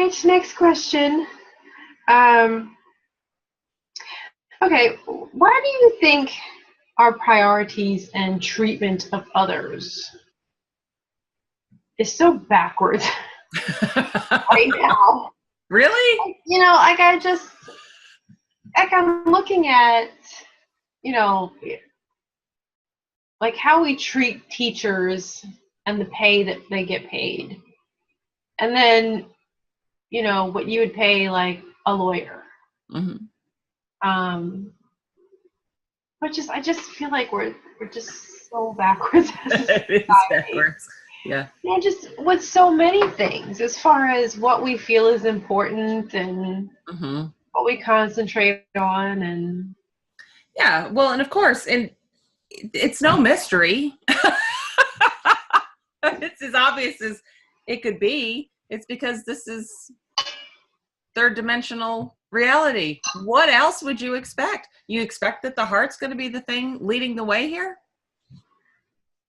right, next question. Um, okay, why do you think our priorities and treatment of others is so backwards right now? Really? Like I'm looking at, you know, like how we treat teachers and the pay that they get paid. And then, what you would pay like a lawyer. Mm-hmm. Um, I just feel like we're just so backwards as a It is society. backwards. Yeah. Just with so many things as far as what we feel is important and Mm-hmm. what we concentrate on and Yeah. Well, and of course, and it's no mystery. It's as obvious as it could be. It's because this is third dimensional reality. What else would you expect? You expect that the heart's going to be the thing leading the way here?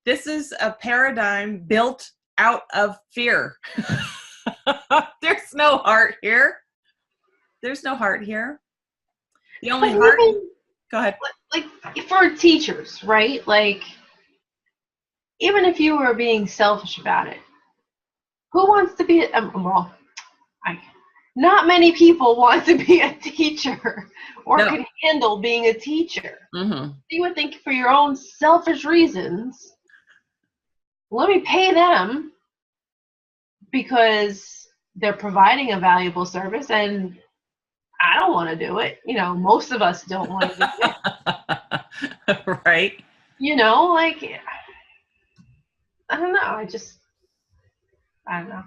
This is a paradigm built out of fear. There's no heart here. There's no heart here. The only heart. Go ahead. Like for teachers, right? Like even if you were being selfish about it, who wants to be not many people want to be a teacher or No. can handle being a teacher. Mm-hmm. You would think for your own selfish reasons, let me pay them because they're providing a valuable service and I don't want to do it. Most of us don't want to do it. Right. Like, I don't know. I don't know.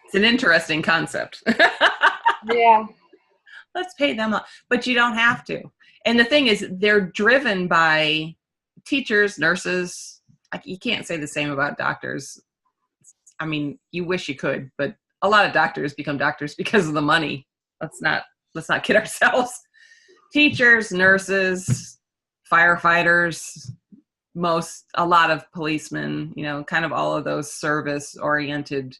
It's an interesting concept. Yeah. Let's pay them up. But you don't have to. And the thing is, they're driven by teachers, nurses. You can't say the same about doctors. I mean, you wish you could, but a lot of doctors become doctors because of the money. Let's not kid ourselves. Teachers, nurses, firefighters, a lot of policemen, kind of all of those service-oriented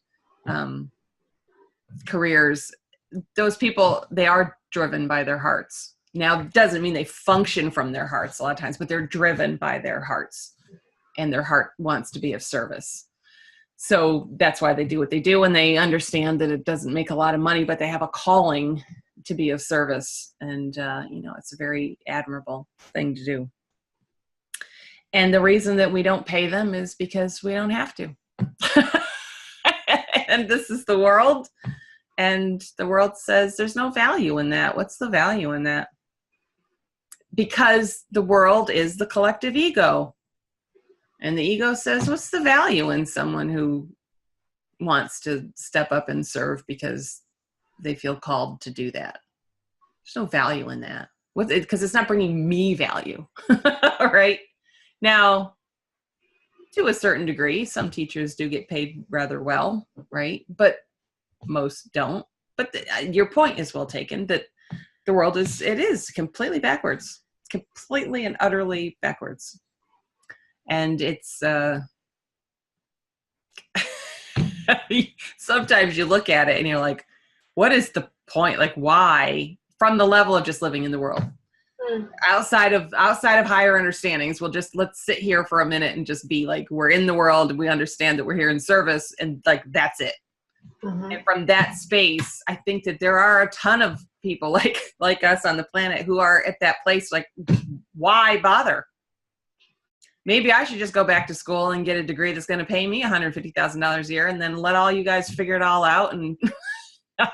careers. Those people, they are driven by their hearts. Now, it doesn't mean they function from their hearts a lot of times, but they're driven by their hearts, and their heart wants to be of service. So that's why they do what they do, and they understand that it doesn't make a lot of money, but they have a calling to be of service, and it's a very admirable thing to do. And the reason that we don't pay them is because we don't have to. And this is the world, and the world says there's no value in that. What's the value in that? Because the world is the collective ego. And the ego says, what's the value in someone who wants to step up and serve because they feel called to do that? There's no value in that. Because it's not bringing me value. Right? Now, to a certain degree, some teachers do get paid rather well, right? But most don't. But your point is well taken, that the world is completely backwards. It's completely and utterly backwards. And it's sometimes you look at it and you're like, what is the point? Like, why? From the level of just living in the world. Outside of higher understandings, let's sit here for a minute and just be like, we're in the world and we understand that we're here in service, and like that's it. Mm-hmm. And from that space, I think that there are a ton of people like us on the planet who are at that place. Like, why bother? Maybe I should just go back to school and get a degree that's going to pay me $150,000 a year, and then let all you guys figure it all out, and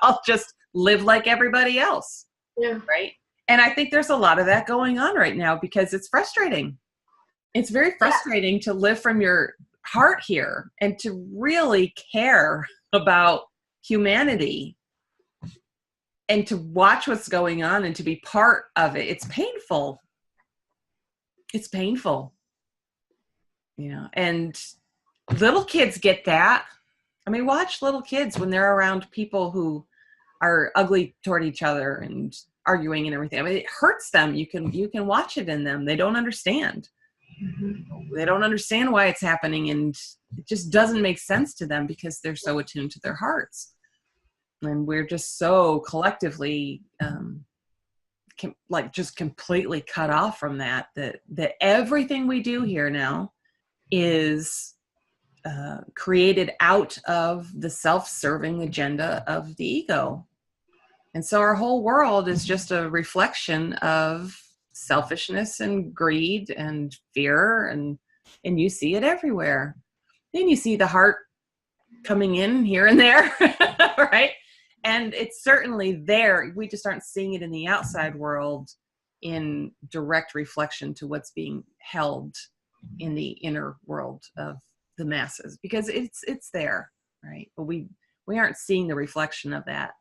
I'll just live like everybody else. Yeah. Right. And I think there's a lot of that going on right now because it's frustrating. It's very frustrating to live from your heart here and to really care about humanity and to watch what's going on and to be part of it. It's painful. It's painful. And little kids get that. I mean, watch little kids when they're around people who are ugly toward each other and arguing and everything. I mean, it hurts them. You can watch it in them. They don't understand. They don't understand why it's happening, and it just doesn't make sense to them because they're so attuned to their hearts. And we're just so collectively like just completely cut off from that everything we do here now is created out of the self-serving agenda of the ego. And so our whole world is just a reflection of selfishness and greed and fear, and you see it everywhere. Then you see the heart coming in here and there, right? And it's certainly there. We just aren't seeing it in the outside world in direct reflection to what's being held in the inner world of the masses, because it's there, right? But we aren't seeing the reflection of that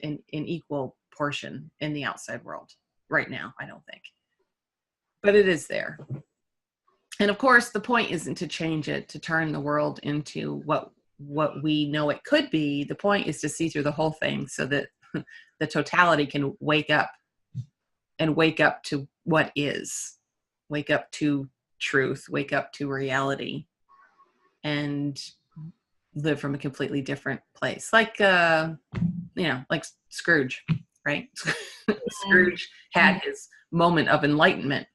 in equal portion in the outside world right now, I don't think. But it is there. And of course, the point isn't to change it, to turn the world into what we know it could be. The point is to see through the whole thing so that the totality can wake up to what is, wake up to truth, wake up to reality, and live from a completely different place. Like, like Scrooge, right? Scrooge had his moment of enlightenment.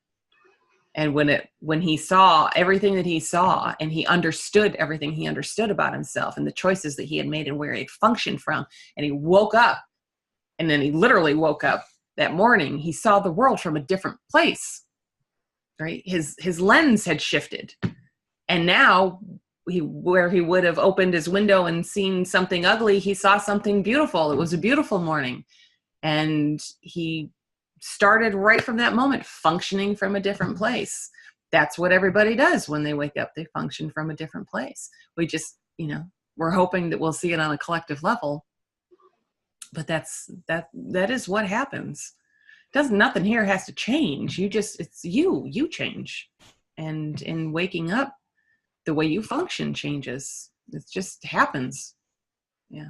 And when he saw everything that he saw, and he understood everything he understood about himself and the choices that he had made and where he functioned from, and he woke up, and then he literally woke up that morning, he saw the world from a different place, right? His lens had shifted. And now where he would have opened his window and seen something ugly, he saw something beautiful. It was a beautiful morning. And he started right from that moment functioning from a different place. That's what everybody does when they wake up. They function from a different place. We just, we're hoping that we'll see it on a collective level. But that is what happens. Nothing here has to change. It's you change. And in waking up, the way you function changes. It just happens. Yeah.